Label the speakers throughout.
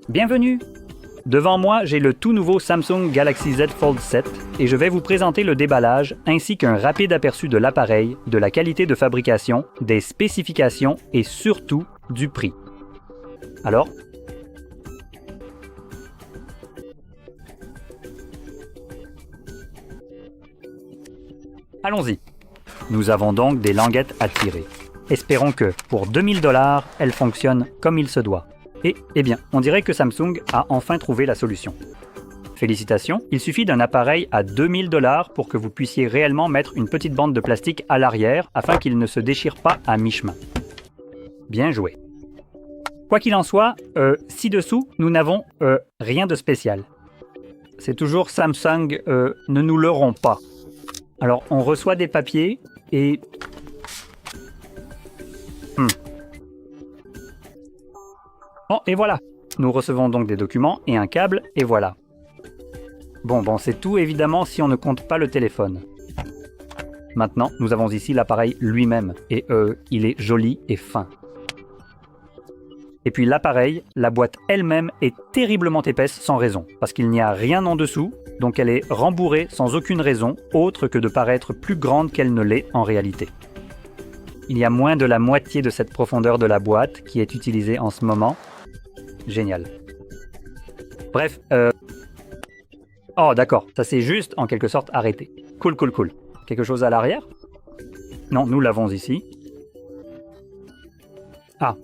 Speaker 1: Bienvenue! Devant moi, j'ai le tout nouveau Samsung Galaxy Z Fold 7 et je vais vous présenter le déballage ainsi qu'un rapide aperçu de l'appareil, de la qualité de fabrication, des spécifications et surtout du prix. Alors, allons-y. Nous avons donc des languettes à tirer. Espérons que, pour 2000 $, elles fonctionnent comme il se doit. Et, eh bien, on dirait que Samsung a enfin trouvé la solution. Félicitations, il suffit d'un appareil à 2000 $ pour que vous puissiez réellement mettre une petite bande de plastique à l'arrière afin qu'il ne se déchire pas à mi-chemin. Bien joué. Quoi qu'il en soit, ci-dessous, nous n'avons rien de spécial. C'est toujours Samsung, ne nous leurrons pas. Alors, on reçoit des papiers et... Bon, et voilà. Nous recevons donc des documents et un câble, et voilà. Bon, c'est tout évidemment si on ne compte pas le téléphone. Maintenant, nous avons ici l'appareil lui-même, et il est joli et fin. Et puis l'appareil, la boîte elle-même est terriblement épaisse sans raison, parce qu'il n'y a rien en dessous, donc elle est rembourrée sans aucune raison, autre que de paraître plus grande qu'elle ne l'est en réalité. Il y a moins de la moitié de cette profondeur de la boîte qui est utilisée en ce moment. Génial. Bref, Oh d'accord, ça s'est juste en quelque sorte arrêté. Cool. Quelque chose à l'arrière? Non, nous l'avons ici. Ah.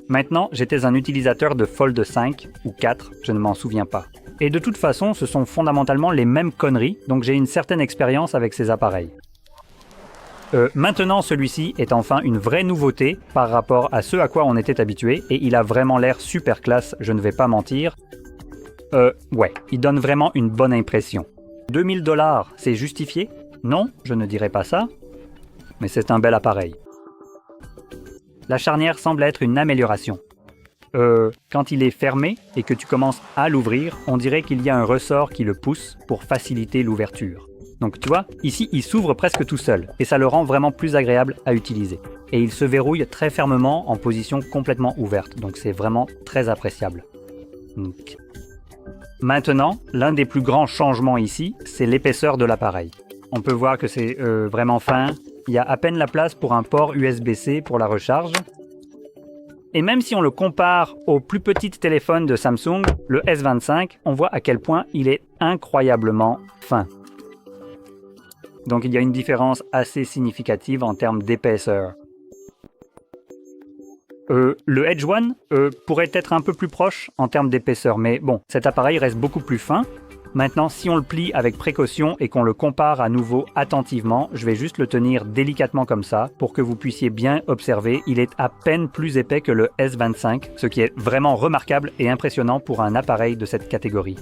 Speaker 1: Maintenant, j'étais un utilisateur de Fold 5 ou 4, je ne m'en souviens pas. Et de toute façon, ce sont fondamentalement les mêmes conneries, donc j'ai une certaine expérience avec ces appareils. Maintenant, celui-ci est enfin une vraie nouveauté par rapport à ce à quoi on était habitué, et il a vraiment l'air super classe, je ne vais pas mentir. Ouais, il donne vraiment une bonne impression. 2000 $, c'est justifié? Non, je ne dirais pas ça, mais c'est un bel appareil. La charnière semble être une amélioration. Quand il est fermé et que tu commences à l'ouvrir, on dirait qu'il y a un ressort qui le pousse pour faciliter l'ouverture. Donc tu vois, ici il s'ouvre presque tout seul et ça le rend vraiment plus agréable à utiliser. Et il se verrouille très fermement en position complètement ouverte, donc c'est vraiment très appréciable. Maintenant, l'un des plus grands changements ici, c'est l'épaisseur de l'appareil. On peut voir que c'est vraiment fin, il y a à peine la place pour un port USB-C pour la recharge. Et même si on le compare au plus petit téléphone de Samsung, le S25, on voit à quel point il est incroyablement fin. Donc il y a une différence assez significative en termes d'épaisseur. Le Edge One pourrait être un peu plus proche en termes d'épaisseur, mais bon, cet appareil reste beaucoup plus fin. Maintenant, si on le plie avec précaution et qu'on le compare à nouveau attentivement, je vais juste le tenir délicatement comme ça pour que vous puissiez bien observer. Il est à peine plus épais que le S25, ce qui est vraiment remarquable et impressionnant pour un appareil de cette catégorie.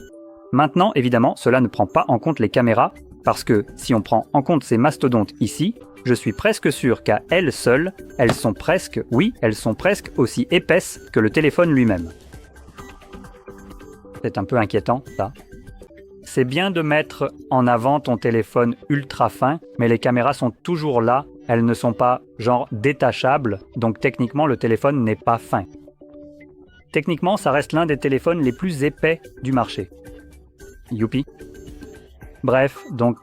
Speaker 1: Maintenant, évidemment, cela ne prend pas en compte les caméras, parce que si on prend en compte ces mastodontes ici, je suis presque sûr qu'à elles seules, elles sont presque aussi épaisses que le téléphone lui-même. C'est un peu inquiétant, ça. C'est bien de mettre en avant ton téléphone ultra fin, mais les caméras sont toujours là, elles ne sont pas genre détachables, donc techniquement le téléphone n'est pas fin. Techniquement, ça reste l'un des téléphones les plus épais du marché. Youpi. Bref, donc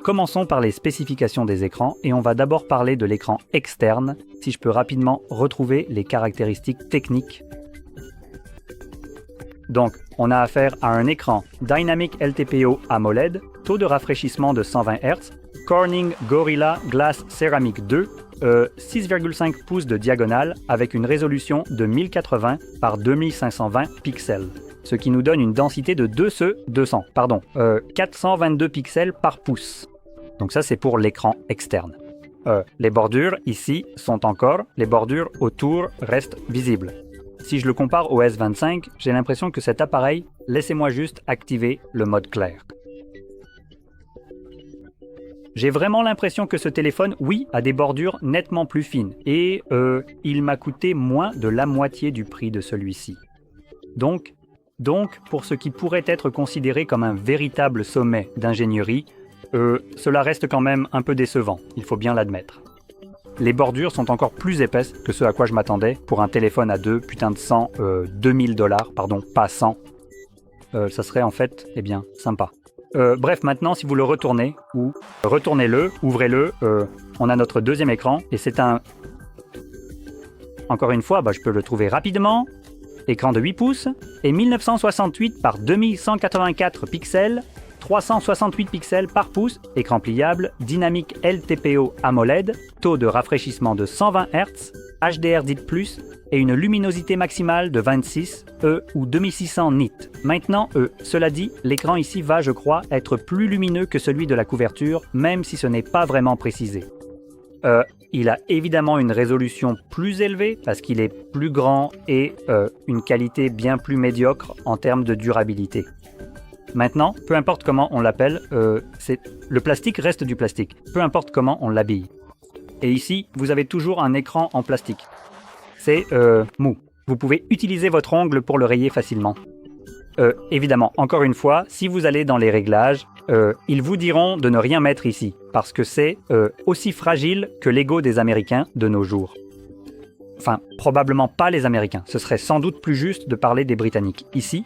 Speaker 1: commençons par les spécifications des écrans et on va d'abord parler de l'écran externe, si je peux rapidement retrouver les caractéristiques techniques. Donc, on a affaire à un écran Dynamic LTPO AMOLED, taux de rafraîchissement de 120 Hz, Corning Gorilla Glass Ceramic 2, 6,5 pouces de diagonale avec une résolution de 1080 par 2520 pixels, ce qui nous donne une densité de 422 pixels par pouce. Donc ça, c'est pour l'écran externe. Les bordures ici sont encore, les bordures autour restent visibles. Si je le compare au S25, j'ai l'impression que cet appareil, laissez-moi juste activer le mode clair. J'ai vraiment l'impression que ce téléphone, oui, a des bordures nettement plus fines et il m'a coûté moins de la moitié du prix de celui-ci. Donc, pour ce qui pourrait être considéré comme un véritable sommet d'ingénierie, cela reste quand même un peu décevant, il faut bien l'admettre. les bordures sont encore plus épaisses que ce à quoi je m'attendais pour un téléphone à 2000 dollars, pardon, pas 100. Ça serait en fait, eh bien, sympa. Bref, maintenant, si vous le retournez, ou retournez-le, ouvrez-le, on a notre deuxième écran, et c'est un... Encore une fois, je peux le trouver rapidement. Écran de 8 pouces, et 1968 par 2184 pixels, 368 pixels par pouce, écran pliable, dynamique LTPO AMOLED, taux de rafraîchissement de 120 Hz, HDR10+, et une luminosité maximale de 26 ou 2600 nits. Maintenant, cela dit, l'écran ici va, je crois, être plus lumineux que celui de la couverture, même si ce n'est pas vraiment précisé. Il a évidemment une résolution plus élevée parce qu'il est plus grand et une qualité bien plus médiocre en termes de durabilité. Maintenant, peu importe comment on l'appelle, le plastique reste du plastique, peu importe comment on l'habille. Et ici, vous avez toujours un écran en plastique. C'est mou. Vous pouvez utiliser votre ongle pour le rayer facilement. Évidemment, encore une fois, si vous allez dans les réglages, ils vous diront de ne rien mettre ici, parce que c'est aussi fragile que l'ego des Américains de nos jours. Enfin, probablement pas les Américains, ce serait sans doute plus juste de parler des Britanniques. Ici,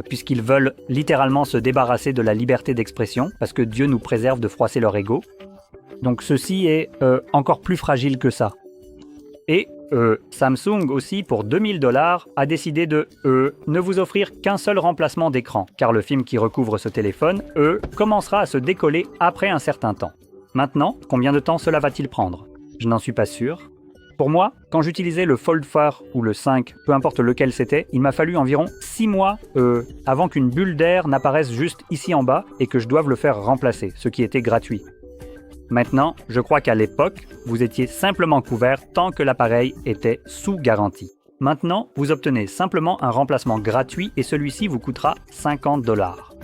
Speaker 1: puisqu'ils veulent littéralement se débarrasser de la liberté d'expression, parce que Dieu nous préserve de froisser leur ego. Donc ceci est encore plus fragile que ça. Et Samsung aussi, pour 2000 dollars, a décidé de ne vous offrir qu'un seul remplacement d'écran, car le film qui recouvre ce téléphone, commencera à se décoller après un certain temps. Maintenant, combien de temps cela va-t-il prendre? Je n'en suis pas sûr. Pour moi, quand j'utilisais le Fold 4 ou le 5, peu importe lequel c'était, il m'a fallu environ 6 mois avant qu'une bulle d'air n'apparaisse juste ici en bas et que je doive le faire remplacer, ce qui était gratuit. Maintenant, je crois qu'à l'époque, vous étiez simplement couvert tant que l'appareil était sous garantie. Maintenant, vous obtenez simplement un remplacement gratuit et celui-ci vous coûtera 50 dollars.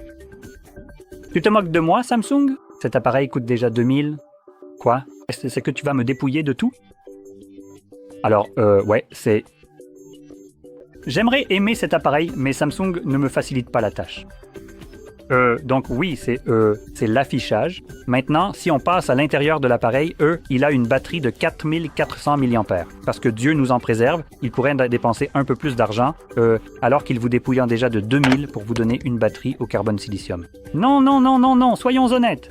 Speaker 1: Tu te moques de moi, Samsung? Cet appareil coûte déjà 2000. Quoi? C'est que tu vas me dépouiller de tout? Alors, ouais, c'est... J'aimerais aimer cet appareil, mais Samsung ne me facilite pas la tâche. Donc oui, c'est l'affichage. Maintenant, si on passe à l'intérieur de l'appareil, il a une batterie de 4400 mAh. Parce que Dieu nous en préserve, il pourrait dépenser un peu plus d'argent, alors qu'il vous dépouille déjà de 2000 pour vous donner une batterie au carbone silicium. Non, non, non, non, non, soyons honnêtes.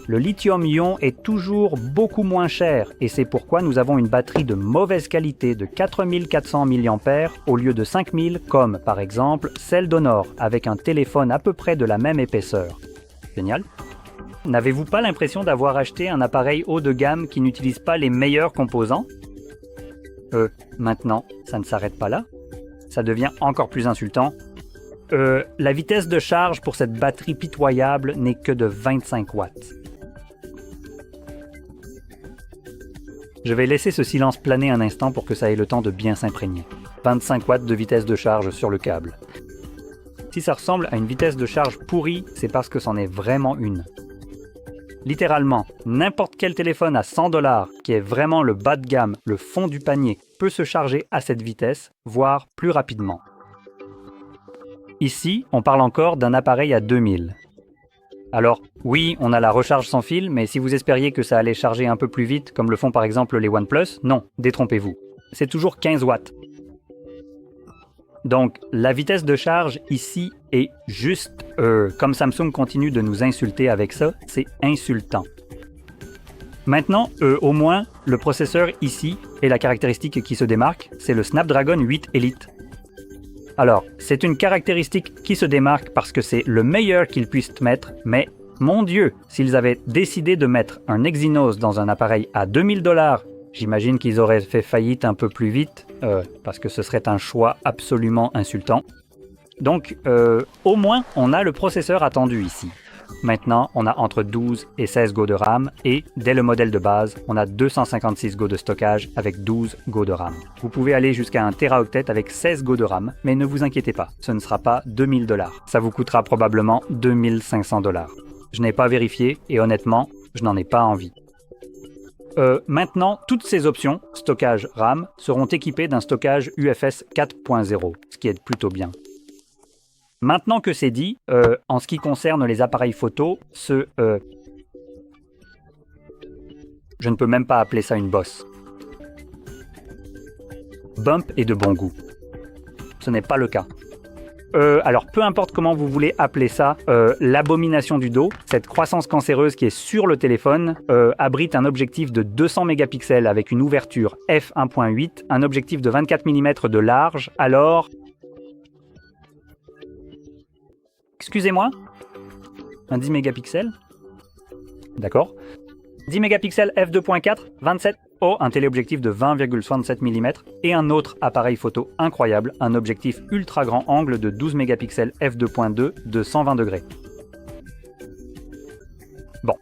Speaker 1: Le lithium-ion est toujours beaucoup moins cher et c'est pourquoi nous avons une batterie de mauvaise qualité de 4400 mAh au lieu de 5000 comme par exemple celle d'Honor avec un téléphone à peu près de la même épaisseur. Génial. N'avez-vous pas l'impression d'avoir acheté un appareil haut de gamme qui n'utilise pas les meilleurs composants? Maintenant, ça ne s'arrête pas là. Ça devient encore plus insultant. La vitesse de charge pour cette batterie pitoyable n'est que de 25 watts. Je vais laisser ce silence planer un instant pour que ça ait le temps de bien s'imprégner. 25 watts de vitesse de charge sur le câble. Si ça ressemble à une vitesse de charge pourrie, c'est parce que c'en est vraiment une. Littéralement, n'importe quel téléphone à 100 dollars, qui est vraiment le bas de gamme, le fond du panier, peut se charger à cette vitesse, voire plus rapidement. Ici, on parle encore d'un appareil à 2000. Alors, oui, on a la recharge sans fil, mais si vous espériez que ça allait charger un peu plus vite, comme le font par exemple les OnePlus, non, détrompez-vous. C'est toujours 15 watts. Donc, la vitesse de charge ici est juste... comme Samsung continue de nous insulter avec ça, c'est insultant. Maintenant, au moins, le processeur ici est la caractéristique qui se démarque, c'est le Snapdragon 8 Elite. Alors, c'est une caractéristique qui se démarque parce que c'est le meilleur qu'ils puissent mettre, mais mon Dieu, s'ils avaient décidé de mettre un Exynos dans un appareil à 2000 dollars, j'imagine qu'ils auraient fait faillite un peu plus vite, parce que ce serait un choix absolument insultant. Donc, au moins, on a le processeur attendu ici. Maintenant, on a entre 12 et 16 Go de RAM et, dès le modèle de base, on a 256 Go de stockage avec 12 Go de RAM. Vous pouvez aller jusqu'à 1 Teraoctet avec 16 Go de RAM, mais ne vous inquiétez pas, ce ne sera pas 2000 dollars. Ça vous coûtera probablement 2500 dollars. Je n'ai pas vérifié et honnêtement, je n'en ai pas envie. Maintenant, toutes ces options, stockage RAM, seront équipées d'un stockage UFS 4.0, ce qui est plutôt bien. Maintenant que c'est dit, en ce qui concerne les appareils photo, Je ne peux même pas appeler ça une bosse. Bump est de bon goût. Ce n'est pas le cas. Alors peu importe comment vous voulez appeler ça, l'abomination du dos, cette croissance cancéreuse qui est sur le téléphone, abrite un objectif de 200 mégapixels avec une ouverture f1.8, un objectif de 24 mm de large, alors... Excusez-moi? Un 10 mégapixels? D'accord. 10 mégapixels f2.4, 27. Oh, un téléobjectif de 20,67 mm et un autre appareil photo incroyable, un objectif ultra grand angle de 12 mégapixels f2.2 de 120 degrés. Bon,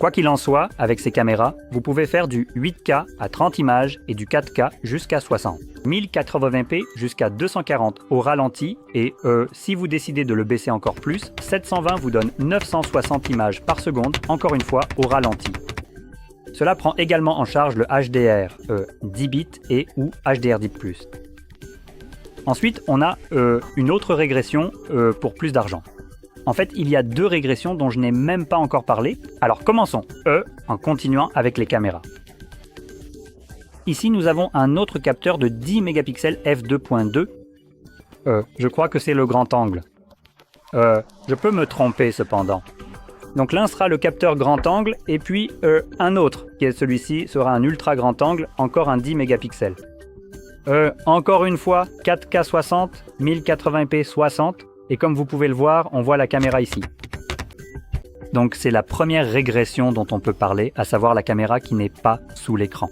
Speaker 1: quoi qu'il en soit, avec ces caméras, vous pouvez faire du 8K à 30 images et du 4K jusqu'à 60. 1080p jusqu'à 240 au ralenti et si vous décidez de le baisser encore plus, 720 vous donne 960 images par seconde, encore une fois au ralenti. Cela prend également en charge le HDR 10 bits et ou HDR10+. Ensuite, on a une autre régression pour plus d'argent. En fait, il y a deux régressions dont je n'ai même pas encore parlé. Alors commençons, en continuant avec les caméras. Ici, nous avons un autre capteur de 10 mégapixels f2.2. Je crois que c'est le grand angle. Je peux me tromper cependant. Donc l'un sera le capteur grand angle et puis un autre, qui est celui-ci, sera un ultra grand angle, encore un 10 mégapixels. Encore une fois, 4K 60, 1080p 60, et comme vous pouvez le voir, on voit la caméra ici. Donc c'est la première régression dont on peut parler, à savoir la caméra qui n'est pas sous l'écran.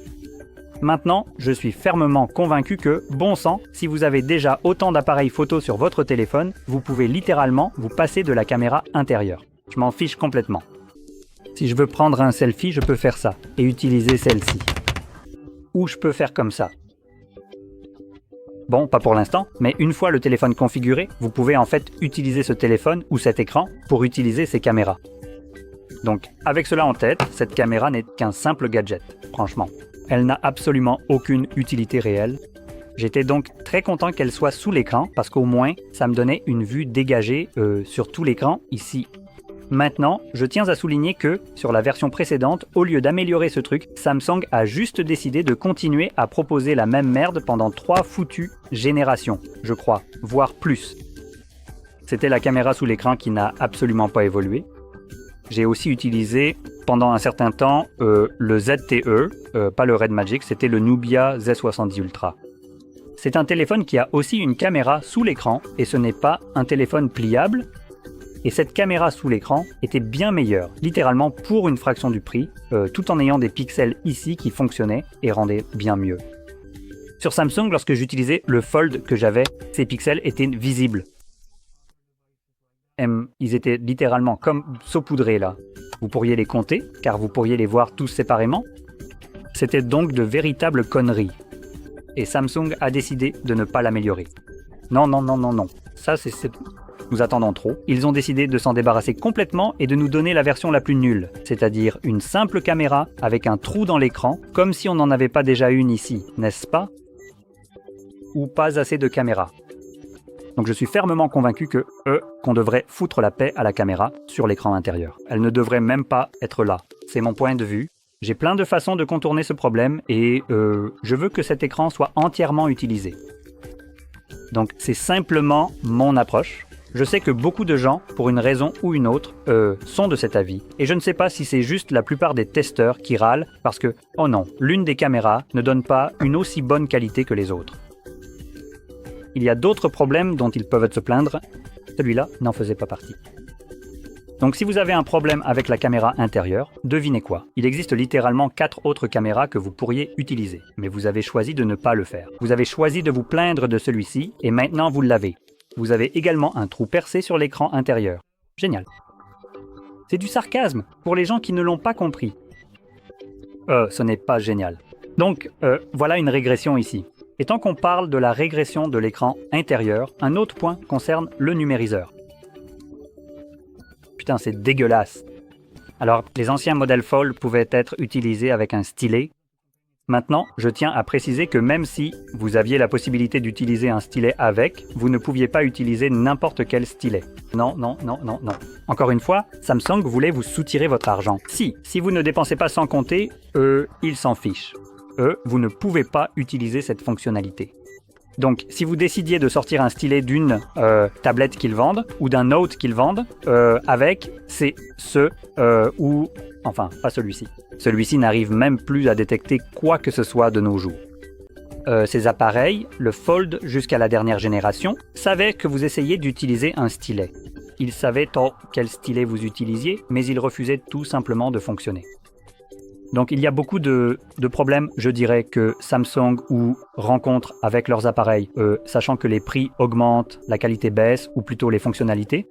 Speaker 1: Maintenant, je suis fermement convaincu que, bon sang, si vous avez déjà autant d'appareils photo sur votre téléphone, vous pouvez littéralement vous passer de la caméra intérieure. Je m'en fiche complètement. Si je veux prendre un selfie, je peux faire ça et utiliser celle-ci. Ou je peux faire comme ça. Bon, pas pour l'instant, mais une fois le téléphone configuré, vous pouvez en fait utiliser ce téléphone ou cet écran pour utiliser ces caméras. Donc, avec cela en tête, cette caméra n'est qu'un simple gadget, franchement. Elle n'a absolument aucune utilité réelle. J'étais donc très content qu'elle soit sous l'écran parce qu'au moins, ça me donnait une vue dégagée sur tout l'écran ici. Maintenant, je tiens à souligner que, sur la version précédente, au lieu d'améliorer ce truc, Samsung a juste décidé de continuer à proposer la même merde pendant 3 foutues générations, je crois, voire plus. C'était la caméra sous l'écran qui n'a absolument pas évolué. J'ai aussi utilisé, pendant un certain temps, le ZTE, pas le Red Magic, c'était le Nubia Z70 Ultra. C'est un téléphone qui a aussi une caméra sous l'écran, et ce n'est pas un téléphone pliable. Et cette caméra sous l'écran était bien meilleure, littéralement pour une fraction du prix, tout en ayant des pixels ici qui fonctionnaient et rendaient bien mieux. Sur Samsung, lorsque j'utilisais le Fold que j'avais, ces pixels étaient visibles. Ils étaient littéralement comme saupoudrés là. Vous pourriez les compter, car vous pourriez les voir tous séparément. C'était donc de véritables conneries. Et Samsung a décidé de ne pas l'améliorer. Non, non, non, non, non. Ça, c'est... Nous attendons trop. Ils ont décidé de s'en débarrasser complètement et de nous donner la version la plus nulle, c'est-à-dire une simple caméra avec un trou dans l'écran, comme si on n'en avait pas déjà une ici, n'est-ce pas? Ou pas assez de caméras. Donc je suis fermement convaincu que, qu'on devrait foutre la paix à la caméra sur l'écran intérieur. Elle ne devrait même pas être là. C'est mon point de vue. J'ai plein de façons de contourner ce problème et je veux que cet écran soit entièrement utilisé. Donc c'est simplement mon approche. Je sais que beaucoup de gens, pour une raison ou une autre, sont de cet avis. Et je ne sais pas si c'est juste la plupart des testeurs qui râlent parce que, oh non, l'une des caméras ne donne pas une aussi bonne qualité que les autres. Il y a d'autres problèmes dont ils peuvent se plaindre. Celui-là n'en faisait pas partie. Donc si vous avez un problème avec la caméra intérieure, devinez quoi? Il existe littéralement 4 autres caméras que vous pourriez utiliser. Mais vous avez choisi de ne pas le faire. Vous avez choisi de vous plaindre de celui-ci et maintenant vous l'avez. Vous avez également un trou percé sur l'écran intérieur. Génial. C'est du sarcasme pour les gens qui ne l'ont pas compris. Ce n'est pas génial. Donc, voilà une régression ici. Et tant qu'on parle de la régression de l'écran intérieur, un autre point concerne le numériseur. Putain, c'est dégueulasse. Alors, les anciens modèles Fold pouvaient être utilisés avec un stylet. Maintenant, je tiens à préciser que même si vous aviez la possibilité d'utiliser un stylet avec, vous ne pouviez pas utiliser n'importe quel stylet. Non, non, non, non, non. Encore une fois, Samsung voulait vous soutirer votre argent. Si vous ne dépensez pas sans compter, ils s'en fichent. Vous ne pouvez pas utiliser cette fonctionnalité. Donc, si vous décidiez de sortir un stylet d'une tablette qu'ils vendent ou d'un Note qu'ils vendent, avec, c'est ou... Enfin, pas celui-ci. Celui-ci n'arrive même plus à détecter quoi que ce soit de nos jours. Ces appareils, le Fold jusqu'à la dernière génération, savaient que vous essayiez d'utiliser un stylet. Ils savaient quel stylet vous utilisiez, mais ils refusaient tout simplement de fonctionner. Donc il y a beaucoup de problèmes, je dirais, que Samsung rencontre avec leurs appareils, sachant que les prix augmentent, la qualité baisse, ou plutôt les fonctionnalités.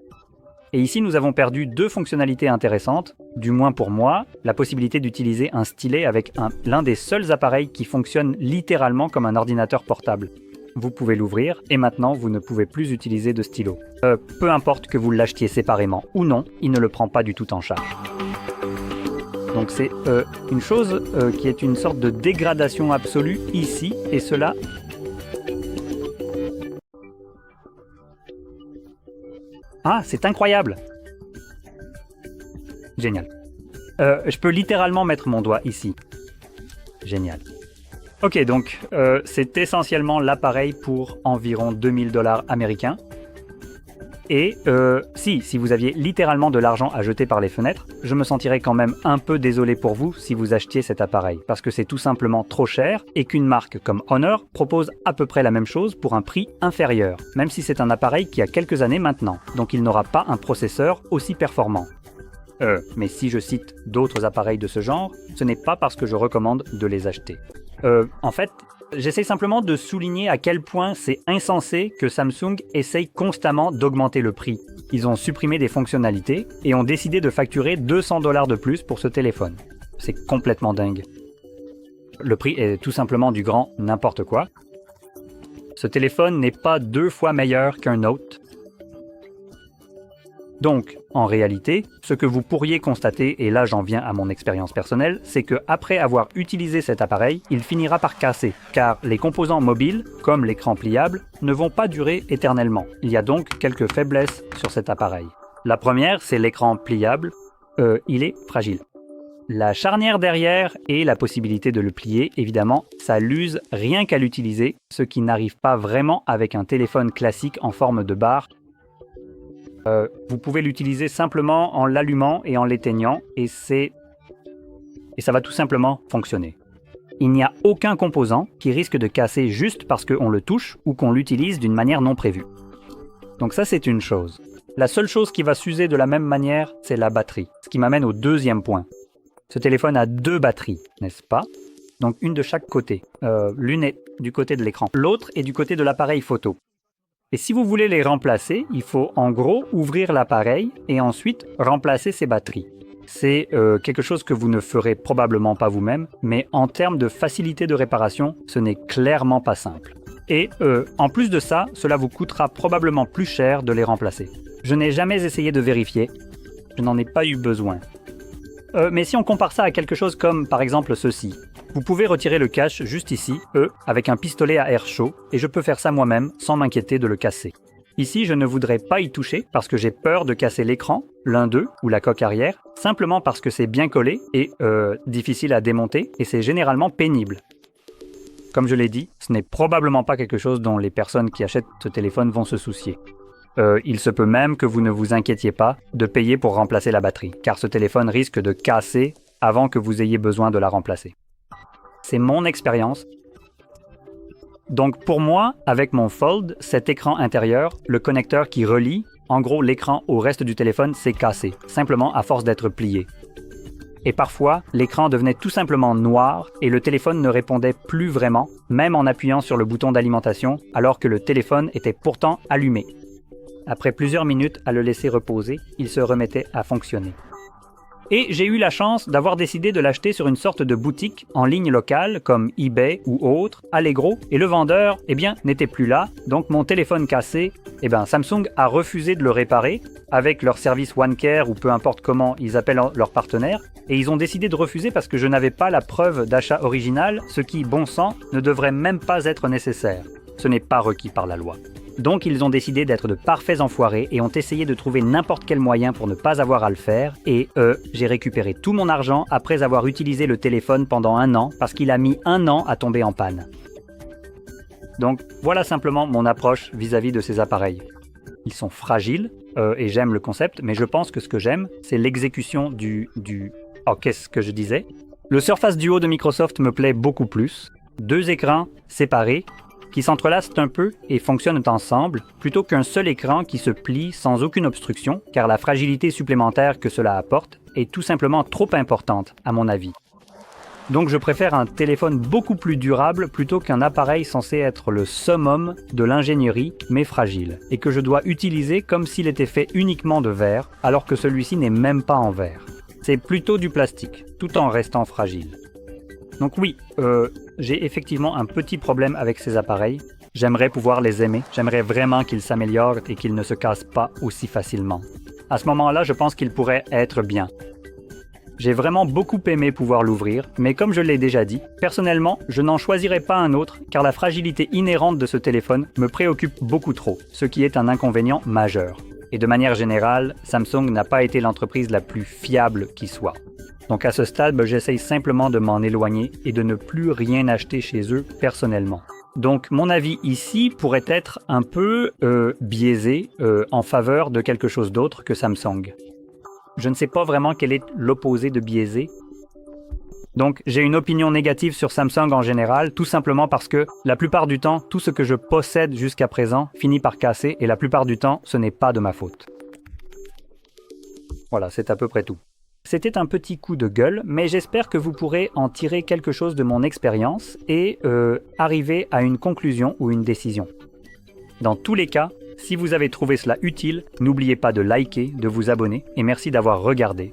Speaker 1: Et ici, nous avons perdu 2 fonctionnalités intéressantes, du moins pour moi, la possibilité d'utiliser un stylet avec l'un des seuls appareils qui fonctionne littéralement comme un ordinateur portable. Vous pouvez l'ouvrir, et maintenant, vous ne pouvez plus utiliser de stylo. Peu importe que vous l'achetiez séparément ou non, il ne le prend pas du tout en charge. Donc c'est une chose qui est une sorte de dégradation absolue ici, et cela... Ah, c'est incroyable! Génial. Je peux littéralement mettre mon doigt ici. Génial. Ok, donc c'est essentiellement l'appareil pour environ 2000 $ américains. Et si vous aviez littéralement de l'argent à jeter par les fenêtres, je me sentirais quand même un peu désolé pour vous si vous achetiez cet appareil, parce que c'est tout simplement trop cher et qu'une marque comme Honor propose à peu près la même chose pour un prix inférieur, même si c'est un appareil qui a quelques années maintenant, donc il n'aura pas un processeur aussi performant. Mais si je cite d'autres appareils de ce genre, ce n'est pas parce que je recommande de les acheter. En fait, j'essaie simplement de souligner à quel point c'est insensé que Samsung essaye constamment d'augmenter le prix. Ils ont supprimé des fonctionnalités et ont décidé de facturer 200 $ de plus pour ce téléphone. C'est complètement dingue. Le prix est tout simplement du grand n'importe quoi. Ce téléphone n'est pas 2 fois meilleur qu'un Note. Donc, en réalité, ce que vous pourriez constater, et là j'en viens à mon expérience personnelle, c'est que après avoir utilisé cet appareil, il finira par casser, car les composants mobiles, comme l'écran pliable, ne vont pas durer éternellement. Il y a donc quelques faiblesses sur cet appareil. La première, c'est l'écran pliable. Il est fragile. La charnière derrière et la possibilité de le plier, évidemment, ça l'use rien qu'à l'utiliser, ce qui n'arrive pas vraiment avec un téléphone classique en forme de barre. Vous pouvez l'utiliser simplement en l'allumant et en l'éteignant, et ça va tout simplement fonctionner. Il n'y a aucun composant qui risque de casser juste parce qu'on le touche ou qu'on l'utilise d'une manière non prévue. Donc ça, c'est une chose. La seule chose qui va s'user de la même manière, c'est la batterie. Ce qui m'amène au deuxième point. Ce téléphone a 2 batteries, n'est-ce pas? Donc une de chaque côté. L'une est du côté de l'écran, l'autre est du côté de l'appareil photo. Et si vous voulez les remplacer, il faut en gros ouvrir l'appareil et ensuite remplacer ses batteries. C'est quelque chose que vous ne ferez probablement pas vous-même, mais en termes de facilité de réparation, ce n'est clairement pas simple. Et en plus de ça, cela vous coûtera probablement plus cher de les remplacer. Je n'ai jamais essayé de vérifier, je n'en ai pas eu besoin. Mais si on compare ça à quelque chose comme par exemple ceci, vous pouvez retirer le cache juste ici, avec un pistolet à air chaud, et je peux faire ça moi-même sans m'inquiéter de le casser. Ici, je ne voudrais pas y toucher parce que j'ai peur de casser l'écran, l'un d'eux, ou la coque arrière, simplement parce que c'est bien collé et difficile à démonter, et c'est généralement pénible. Comme je l'ai dit, ce n'est probablement pas quelque chose dont les personnes qui achètent ce téléphone vont se soucier. Il se peut même que vous ne vous inquiétiez pas de payer pour remplacer la batterie, car ce téléphone risque de casser avant que vous ayez besoin de la remplacer. C'est mon expérience. Donc pour moi, avec mon Fold, cet écran intérieur, le connecteur qui relie, en gros l'écran au reste du téléphone, s'est cassé, simplement à force d'être plié. Et parfois, l'écran devenait tout simplement noir et le téléphone ne répondait plus vraiment, même en appuyant sur le bouton d'alimentation, alors que le téléphone était pourtant allumé. Après plusieurs minutes à le laisser reposer, il se remettait à fonctionner. Et j'ai eu la chance d'avoir décidé de l'acheter sur une sorte de boutique en ligne locale comme eBay ou autre, Allegro, et le vendeur, n'était plus là. Donc mon téléphone cassé, Samsung a refusé de le réparer avec leur service OneCare ou peu importe comment ils appellent leur partenaire. Et ils ont décidé de refuser parce que je n'avais pas la preuve d'achat original, ce qui, bon sang, ne devrait même pas être nécessaire. Ce n'est pas requis par la loi. Donc ils ont décidé d'être de parfaits enfoirés et ont essayé de trouver n'importe quel moyen pour ne pas avoir à le faire. Et j'ai récupéré tout mon argent après avoir utilisé le téléphone pendant 1 an parce qu'il a mis 1 an à tomber en panne. Donc voilà simplement mon approche vis-à-vis de ces appareils. Ils sont fragiles et j'aime le concept, mais je pense que ce que j'aime, c'est l'exécution Oh, qu'est-ce que je disais? Le Surface Duo de Microsoft me plaît beaucoup plus. 2 écrans séparés qui s'entrelacent un peu et fonctionnent ensemble, plutôt qu'un seul écran qui se plie sans aucune obstruction, car la fragilité supplémentaire que cela apporte est tout simplement trop importante, à mon avis. Donc je préfère un téléphone beaucoup plus durable plutôt qu'un appareil censé être le summum de l'ingénierie, mais fragile, et que je dois utiliser comme s'il était fait uniquement de verre, alors que celui-ci n'est même pas en verre. C'est plutôt du plastique, tout en restant fragile. Donc oui, j'ai effectivement un petit problème avec ces appareils. J'aimerais pouvoir les aimer, j'aimerais vraiment qu'ils s'améliorent et qu'ils ne se cassent pas aussi facilement. À ce moment-là, je pense qu'ils pourraient être bien. J'ai vraiment beaucoup aimé pouvoir l'ouvrir, mais comme je l'ai déjà dit, personnellement, je n'en choisirais pas un autre car la fragilité inhérente de ce téléphone me préoccupe beaucoup trop, ce qui est un inconvénient majeur. Et de manière générale, Samsung n'a pas été l'entreprise la plus fiable qui soit. Donc à ce stade, j'essaye simplement de m'en éloigner et de ne plus rien acheter chez eux personnellement. Donc mon avis ici pourrait être un peu biaisé en faveur de quelque chose d'autre que Samsung. Je ne sais pas vraiment quel est l'opposé de biaisé. Donc j'ai une opinion négative sur Samsung en général, tout simplement parce que la plupart du temps, tout ce que je possède jusqu'à présent finit par casser et la plupart du temps, ce n'est pas de ma faute. Voilà, c'est à peu près tout. C'était un petit coup de gueule, mais j'espère que vous pourrez en tirer quelque chose de mon expérience et arriver à une conclusion ou une décision. Dans tous les cas, si vous avez trouvé cela utile, n'oubliez pas de liker, de vous abonner et merci d'avoir regardé.